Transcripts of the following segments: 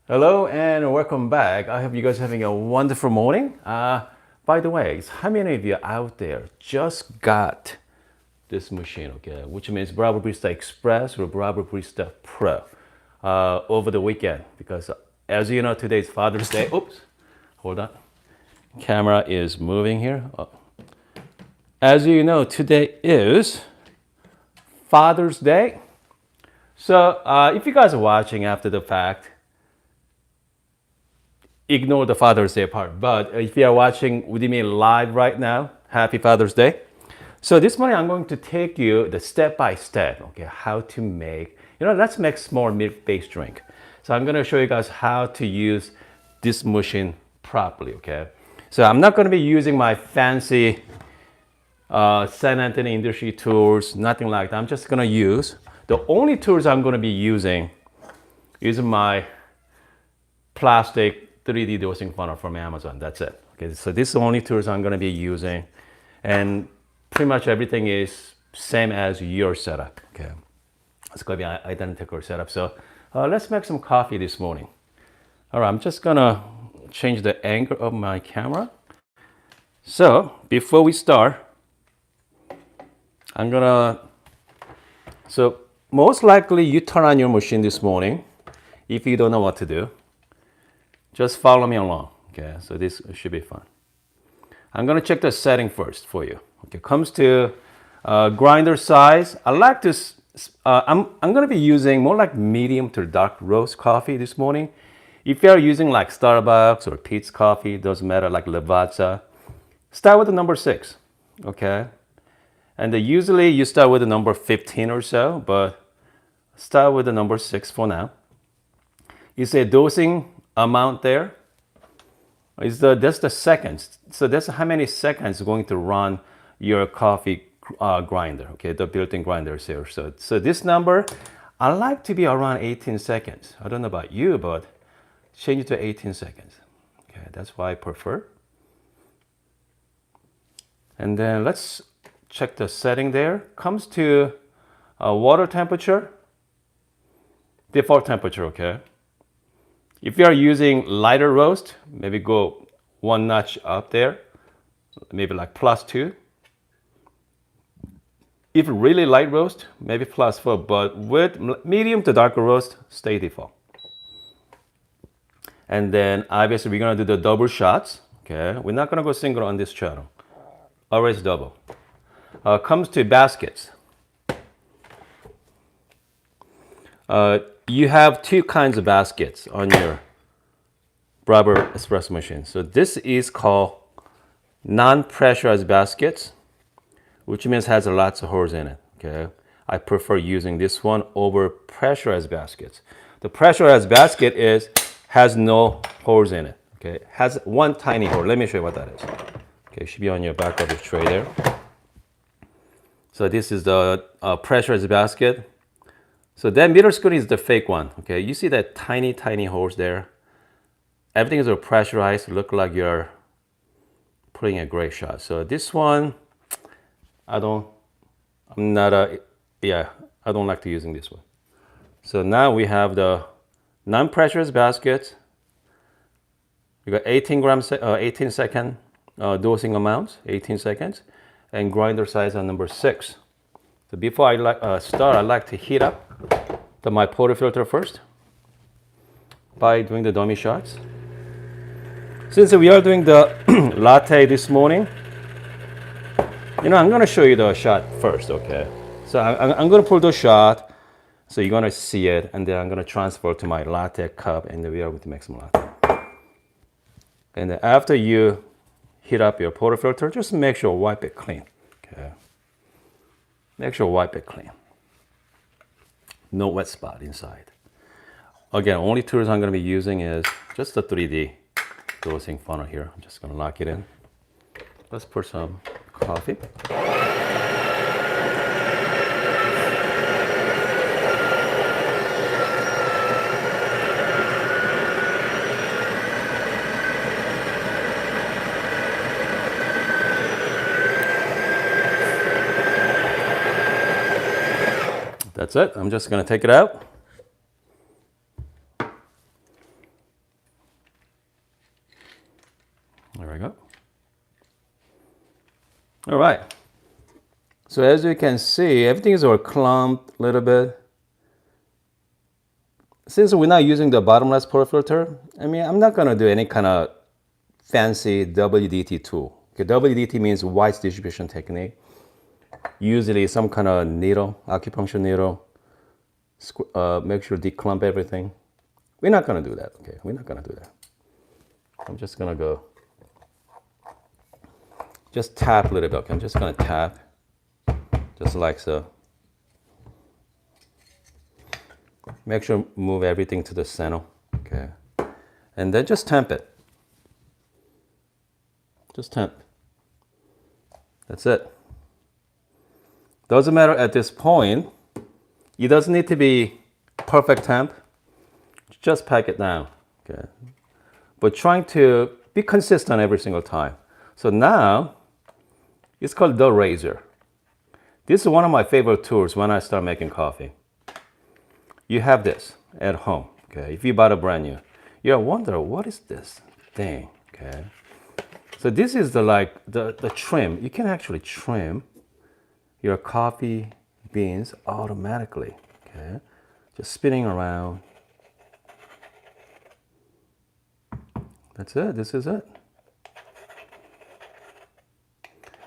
Hello and welcome back. I hope you guys are having a wonderful morning. By the way, how many of you out there just got this machine, okay? Which means Bravo Barista Express or Bravo Barista Pro over the weekend. Because as you know, today is Father's Day. Oops, hold on. Camera is moving here. As you know, today is Father's Day. So if you guys are watching after the fact, ignore the Father's Day part. But if you are watching with me live right now, happy Father's Day. So this morning I'm going to take you the step by step, okay, how to make, let's make small milk-based drink. So I'm going to show you guys how to use this machine properly, okay? So I'm not going to be using my fancy San Antonio industry tools, nothing like that. I'm just going to use, the only tools I'm going to be using is my plastic 3D dosing funnel from Amazon. That's it. Okay, so this is the only tools I'm going to be using, and pretty much everything is same as your setup. Okay, it's going to be identical setup. So let's make some coffee this morning. All right, I'm just going to change the angle of my camera. So before we start, so most likely you turn on your machine this morning if you don't know what to do. Just follow me along, okay? So this should be fun. I'm gonna check the setting first for you. Okay, comes to grinder size. I like this. I'm gonna be using more like medium to dark roast coffee this morning. If you are using like Starbucks or Peet's coffee, doesn't matter, like Lavazza, start with the number 6, okay? And usually you start with the number 15 or so, but start with the number 6 for now. You say dosing amount there is that's the seconds. So that's how many seconds going to run your coffee grinder, okay, the built-in grinders here. So this number, I like to be around 18 seconds. I don't know about you, but change it to 18 seconds. Okay, that's why I prefer. And then let's check the setting there. Comes to water temperature, default temperature, okay. If you are using lighter roast, maybe go one notch up there, maybe like +2. If really light roast, maybe +4, but with medium to darker roast, stay default. And then obviously we're gonna do the double shots, okay? We're not gonna go single on this channel, always double. Comes to baskets. You have two kinds of baskets on your Breville espresso machine. So this is called non-pressurized baskets, which means has lots of holes in it. Okay, I prefer using this one over pressurized baskets. The pressurized basket has no holes in it. Okay, has one tiny hole. Let me show you what that is. Okay, it should be on your back of the tray there. So this is the pressurized basket. So that middle screen is the fake one, okay? You see that tiny, tiny holes there? Everything is pressurized, look like you're putting a great shot. So this one, I don't like to using this one. So now we have the non-pressurized basket. We got 18 second dosing amounts, 18 seconds, and grinder size on number 6. So before I start, I like to heat up my portafilter first by doing the dummy shots. Since we are doing the latte this morning, I'm going to show you the shot first, okay? So I'm going to pull the shot, so you're going to see it, and then I'm going to transfer to my latte cup, and then we are going to make some latte. And then after you heat up your portafilter, just make sure wipe it clean, okay? Make sure wipe it clean. No wet spot inside. Again, only tools I'm going to be using is just the 3D dosing funnel here. I'm just going to lock it in. Let's pour some coffee. That's it. I'm just going to take it out. we go. All right. So as you can see, everything is all clumped a little bit. Since we're not using the bottomless pour filter, I mean, I'm not gonna do any kind of fancy WDT tool. Okay, WDT means wide distribution technique. Usually some kind of needle, acupuncture needle, make sure to declump everything. We're not gonna do that, okay? We're not gonna do that. I'm just gonna go, just tap a little bit, okay? I'm just gonna tap, just like so. Make sure to move everything to the center, okay? And then just temp it. Just temp. That's it. Doesn't matter at this point. It doesn't need to be perfect temp. Just pack it down, okay? But trying to be consistent every single time. So now, it's called the razor. This is one of my favorite tools when I start making coffee. You have this at home, okay? If you bought a brand new, you're wondering, what is this thing, okay? So this is the trim. You can actually trim your coffee beans automatically, okay? Just spinning around. That's it, this is it.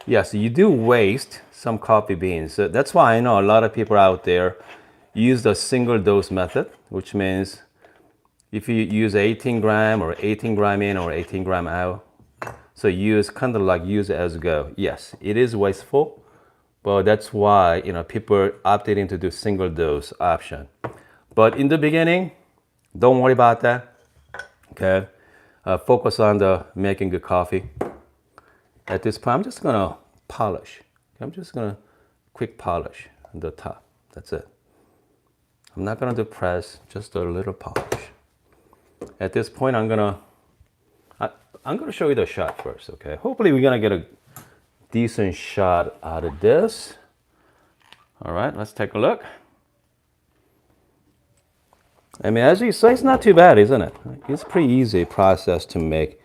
Yes, you do waste some coffee beans. So that's why I know a lot of people out there use the single dose method, which means if you use 18 gram or 18 gram in or 18 gram out, so use kind of like use as go. Yes, it is wasteful, but that's why people opted in to do single dose option. But in the beginning, don't worry about that. Okay, focus on the making good coffee. At this point, I'm just gonna polish. I'm just gonna quick polish on the top. That's it. I'm not gonna do press, just a little polish. At this point, I'm gonna show you the shot first, okay? Hopefully we're gonna get a decent shot out of this. All right, let's take a look. I mean, as you say, it's not too bad, isn't it? It's a pretty easy process to make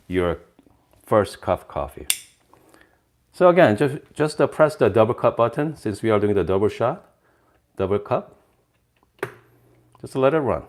your first cup of coffee. So again, just press the double cup button since we are doing the double shot, double cup. Just let it run.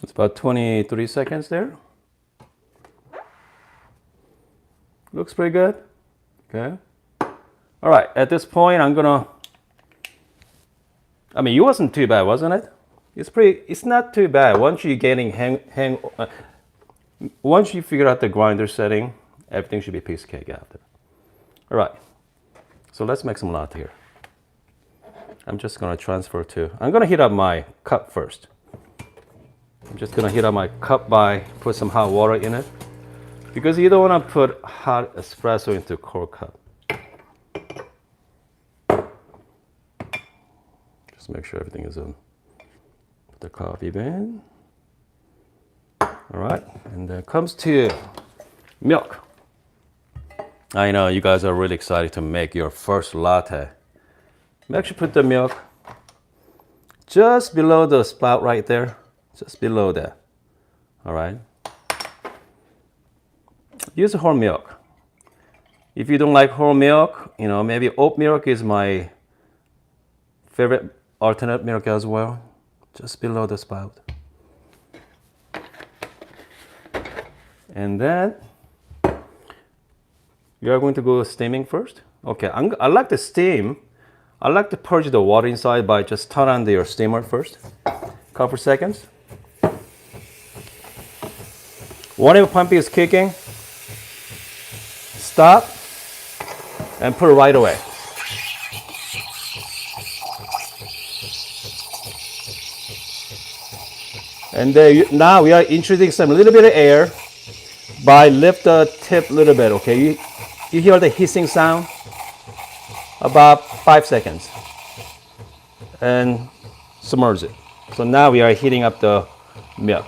It's about 23 seconds there. Looks pretty good. Okay. All right, at this point, I mean, it wasn't too bad, wasn't it? It's not too bad. Once you're getting once you figure out the grinder setting, everything should be piece of cake after. All right, so let's make some latte here. I'm just gonna I'm gonna heat up my cup first. I'm just gonna heat up my cup by put some hot water in it, because you don't want to put hot espresso into a cold cup. Just make sure everything is in. Put the coffee bean. All right, and then it comes to milk. I know you guys are really excited to make your first latte. Make sure you put the milk just below the spout right there. Just below that, all right? Use whole milk. If you don't like whole milk, maybe oat milk is my favorite alternate milk as well. Just below the spout. And then you are going to go steaming first. Okay, I like to steam. I like to purge the water inside by just turn on your steamer first. Couple seconds. Whenever pump is kicking, stop and put it right away. And now we are introducing some little bit of air by lift the tip a little bit, okay? You hear the hissing sound? about 5 seconds and submerge it. So now we are heating up the milk.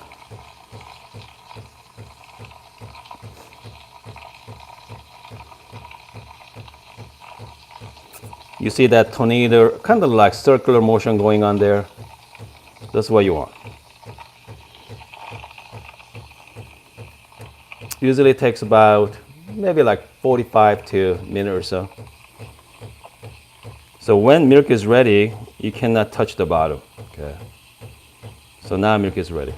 You see that tornado, kind of like circular motion going on there. That's what you want. Usually it takes about maybe like 45 to a minute or so. So when milk is ready, you cannot touch the bottom. Okay. So now milk is ready.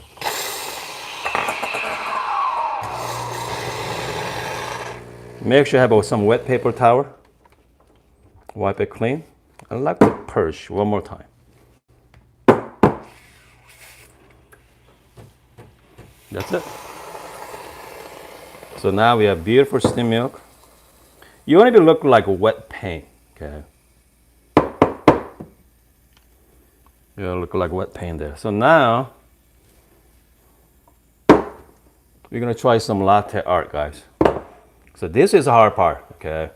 Make sure you have some wet paper towel. Wipe it clean. And like the purge one more time. That's it. So now we have beautiful steamed milk. You want it to look like wet paint, okay? It'll look like wet paint there. So now we're gonna try some latte art, guys. So this is the hard part, okay?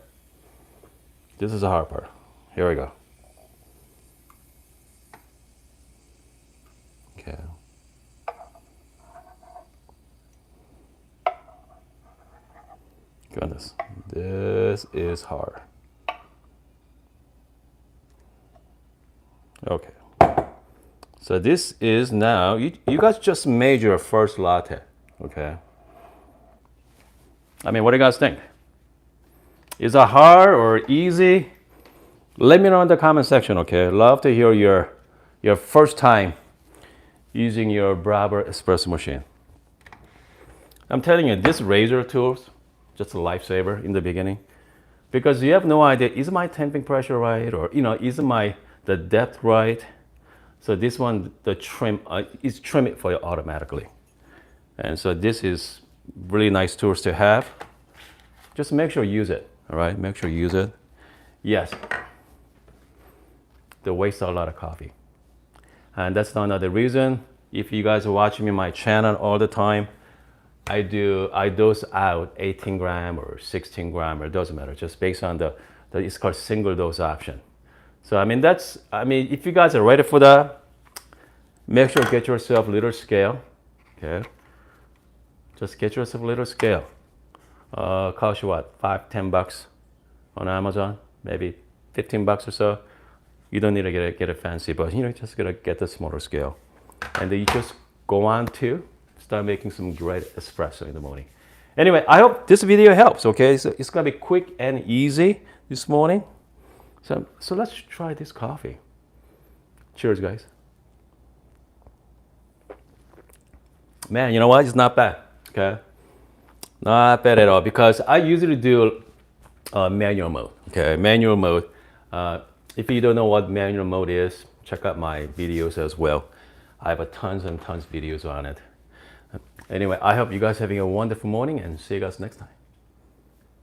This is the hard part. Here we go. Okay. Goodness, this is hard. Okay. So this is now, you guys just made your first latte, okay? I mean, what do you guys think? Is it hard or easy? Let me know in the comment section, okay? Love to hear your first time using your Breville espresso machine. I'm telling you, this razor tool's just a lifesaver in the beginning, because you have no idea, is my temping pressure right? Or, is the depth right? So this one, the trim, is trim it for you automatically. And so this is really nice tools to have. Just make sure you use it, all right? Make sure you use it. Yes, they waste a lot of coffee. And that's not another reason. If you guys are watching me my channel all the time, I dose out 18 gram or 16 gram, or it doesn't matter, just based on the it's called single dose option. So if you guys are ready for that, make sure you get yourself a little scale, okay? Just get yourself a little scale. Cost you what, $5-10 on Amazon, maybe $15 or so. You don't need to get it fancy, but just gonna get the smaller scale, and then you just go on to start making some great espresso in the morning. Anyway, I hope this video helps, okay? So it's gonna be quick and easy this morning. So let's try this coffee. Cheers, guys. Man, you know what? It's not bad, okay? Not bad at all, because I usually do manual mode, okay? Manual mode. If you don't know what manual mode is, check out my videos as well. I have tons and tons of videos on it. Anyway, I hope you guys are having a wonderful morning, and see you guys next time.